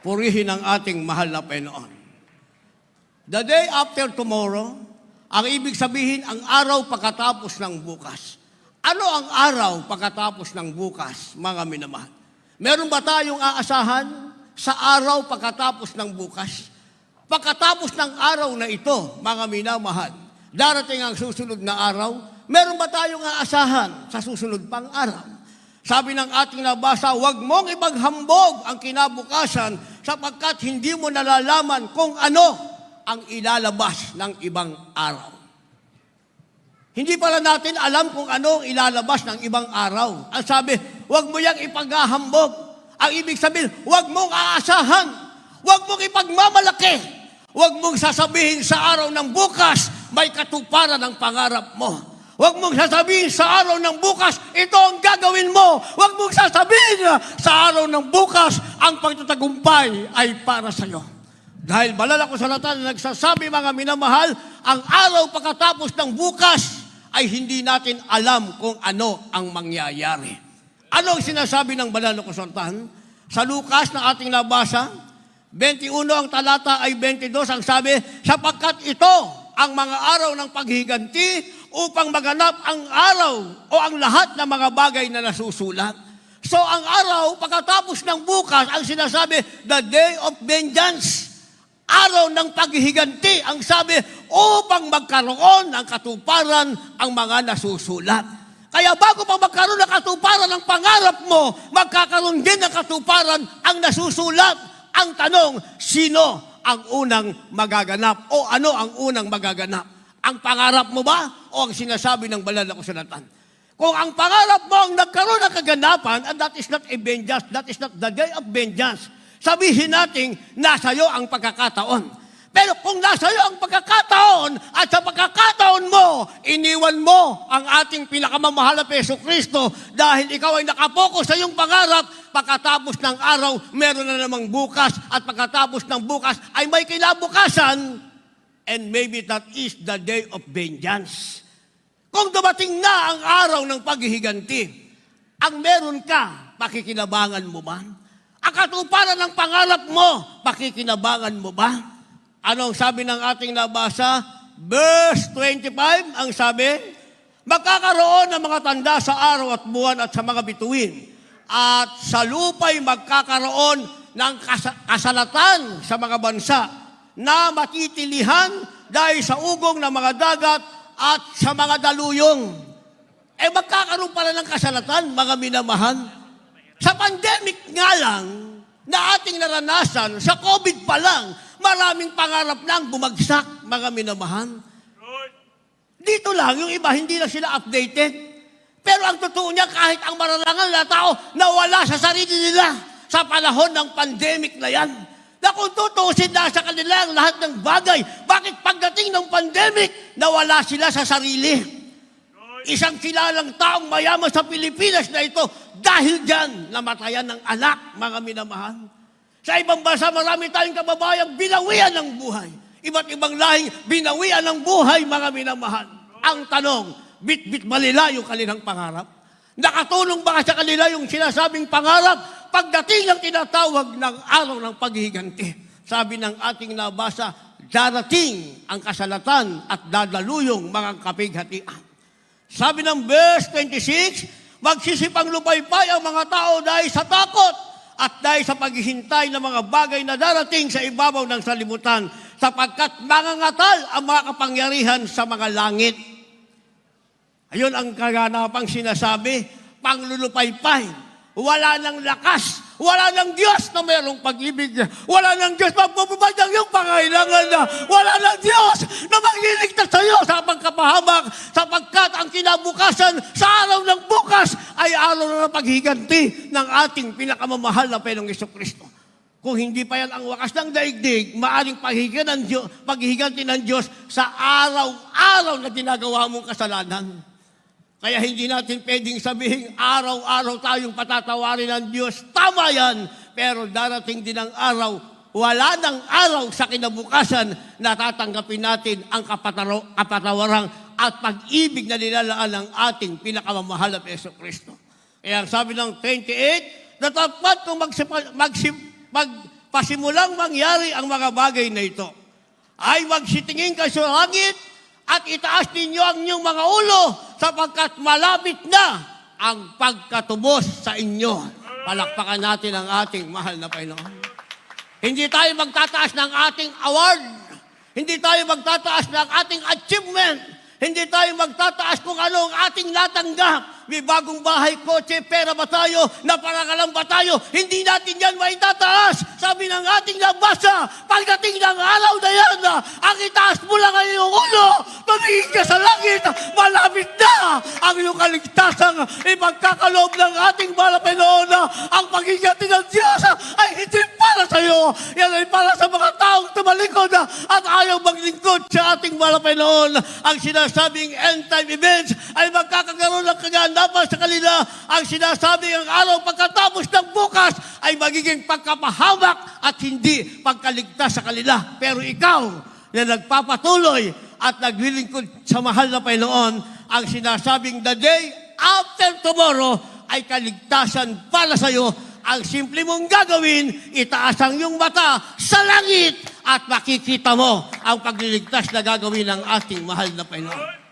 purihin ang ating mahal na Panginoon. The day after tomorrow, ang ibig sabihin, ang araw pagkatapos ng bukas. Ano ang araw pagkatapos ng bukas, mga minamahal? Meron ba tayong aasahan sa araw pagkatapos ng bukas? Pagkatapos ng araw na ito, mga minamahal, darating ang susunod na araw, meron ba tayong aasahan sa susunod pang araw? Sabi ng ating nabasa, huwag mong ipaghambog ang kinabukasan sapagkat hindi mo nalalaman kung ano ang ilalabas ng ibang araw. Hindi pala natin alam kung ano ang ilalabas ng ibang araw. Ang sabi, huwag mo yang ipaghahambog. Ang ibig sabihin, huwag mong aasahan. Huwag mong ipagmamalaki. Huwag mong sasabihin sa araw ng bukas, may katuparan ng pangarap mo. Huwag mong sasabihin sa araw ng bukas, ito ang gagawin mo. Huwag mong sasabihin sa araw ng bukas, ang pagtatagumpay ay para sa iyo. Dahil banal na kasulatan na nagsasabi, mga minamahal, ang araw pagkatapos ng bukas ay hindi natin alam kung ano ang mangyayari. Ano ang sinasabi ng banal na kasulatan? Sa Lucas na ating nabasa, 21 ang talata ay 22, ang sabi, sapagkat ito ang mga araw ng paghiganti upang maganap ang araw o ang lahat ng mga bagay na nasusulat. So ang araw pagkatapos ng bukas, ang sinasabi, the day of vengeance. Araw ng paghihiganti, ang sabi, upang magkaroon ng katuparan ang mga nasusulat. Kaya bago pa magkaroon ng katuparan ng pangarap mo, magkakaroon din ng katuparan ang nasusulat. Ang tanong, sino ang unang magaganap o ano ang unang magaganap? Ang pangarap mo ba o ang sinasabi ng banal na kasulatan? Kung ang pangarap mo ang nagkaroon ng kaganapan, and that is not a vengeance, that is not the day of vengeance, sabihin natin, nasa iyo ang pagkakataon. Pero kung nasa iyo ang pagkakataon at sa pagkakataon mo, iniwan mo ang ating pinakamamahal na Jesucristo dahil ikaw ay nakapokus sa iyong pangarap, pagkatapos ng araw, meron na namang bukas at pagkatapos ng bukas ay may kinabukasan and maybe that is the day of vengeance. Kung dumating na ang araw ng paghihiganti, ang meron ka, pakikinabangan mo ba? Ang katuparan ng pangarap mo, pakikinabangan mo ba? Ano ang sabi ng ating nabasa? Verse 25, ang sabi, magkakaroon ng mga tanda sa araw at buwan at sa mga bituin. At sa lupa'y magkakaroon ng kasalatan sa mga bansa na matitilihan dahil sa ugong ng mga dagat at sa mga daluyong. Magkakaroon pala ng kasalatan, mga minamahal. Sa pandemic nga lang na ating naranasan, sa COVID pa lang, maraming pangarap lang bumagsak, mga minamahal. Dito lang, yung iba, hindi na sila updated. Pero ang totoo niya, kahit ang mararangal na tao, nawala sa sarili nila sa panahon ng pandemic na yan. Na kung tutusin na sa kanila ang lahat ng bagay, bakit pagdating ng pandemic, nawala sila sa sarili? Isang kilalang taong mayaman sa Pilipinas na ito, dahil dyan, namatayan ng anak, mga minamahal. Sa ibang bansa, marami tayong kababayang binawian ng buhay. Iba't ibang lahing binawian ng buhay, mga minamahal. Ang tanong, bit-bit ba nila yung kanilang pangarap? Nakatulong ba sa kanila yung sinasabing pangarap pagdating ng tinatawag ng araw ng paghihiganti? Sabi ng ating nabasa, darating ang kasalatan at dadaluyong mga kapighatian. Sabi ng verse 26, magsisipang lupaypay ang mga tao dahil sa takot at dahil sa paghihintay ng mga bagay na darating sa ibabaw ng salibutan sapagkat mangangatal ang mga kapangyarihan sa mga langit. Ayun ang kaganapang sinasabi, panglulupaypay. Wala nang lakas, wala nang Diyos na mayroong pag-ibig, wala nang Diyos magpapabay ng iyong pangailangan na, wala nang Diyos na magliligtas sa iyo sa pagkapahamak, sapagkat ang kinabukasan sa araw ng bukas ay araw ng paghiganti ng ating pinakamamahal na Panginoong Jesucristo. Kung hindi pa yan ang wakas ng daigdig, maaring paghihiganti ng Diyos sa araw-araw na ginagawa mong kasalanan. Kaya hindi natin pwedeng sabihin, araw-araw tayong patatawarin ng Diyos. Tama yan, pero darating din ang araw, wala nang araw sa kinabukasan na tatanggapin natin ang kapatawarang at pag-ibig na nilalaan ng ating pinakamamahal na Jesucristo. Kaya ang sabi ng 28, na dapat kung pasimulang mangyari ang mga bagay na ito, ay magsitingin kayo sa langit at itaas ninyo ang inyong mga ulo sapagkat malapit na ang pagkatubos sa inyo. Palakpakan natin ang ating mahal na Panginoon. Hindi tayo magtataas ng ating award. Hindi tayo magtataas ng ating achievement. Hindi tayo magtataas kung ano ang ating natanggap. May bagong bahay, kotse, pera ba tayo, naparakalan ba tayo, hindi natin yan maitataas. Sabi ng ating nabasa, pagdating ng araw na yan, ang itaas mo lang ang iyong ulo, tumingin ka sa langit, malapit na ang iyong kaligtasan. Ipagkakaloob ng ating Panginoon na ang pagiging ng Diyos ay hindi para sa iyo. Yan ay para sa mga taong tumalikod at ayaw maglingkod sa ating Panginoon. Ang sinasabing end time events ay magkakagaroon ng kaganapan sa kanila. Ang sinasabi ang araw pagkatapos ng bukas ay magiging pagkapahamak at hindi pagkaligtas sa kanila. Pero ikaw na nagpapatuloy at naglilingkod sa mahal na Panginoon, ang sinasabing the day after tomorrow ay kaligtasan para sa iyo. Ang simple mong gagawin, itaas ang iyong mata sa langit at makikita mo ang pagliligtas na gagawin ng ating mahal na Panginoon.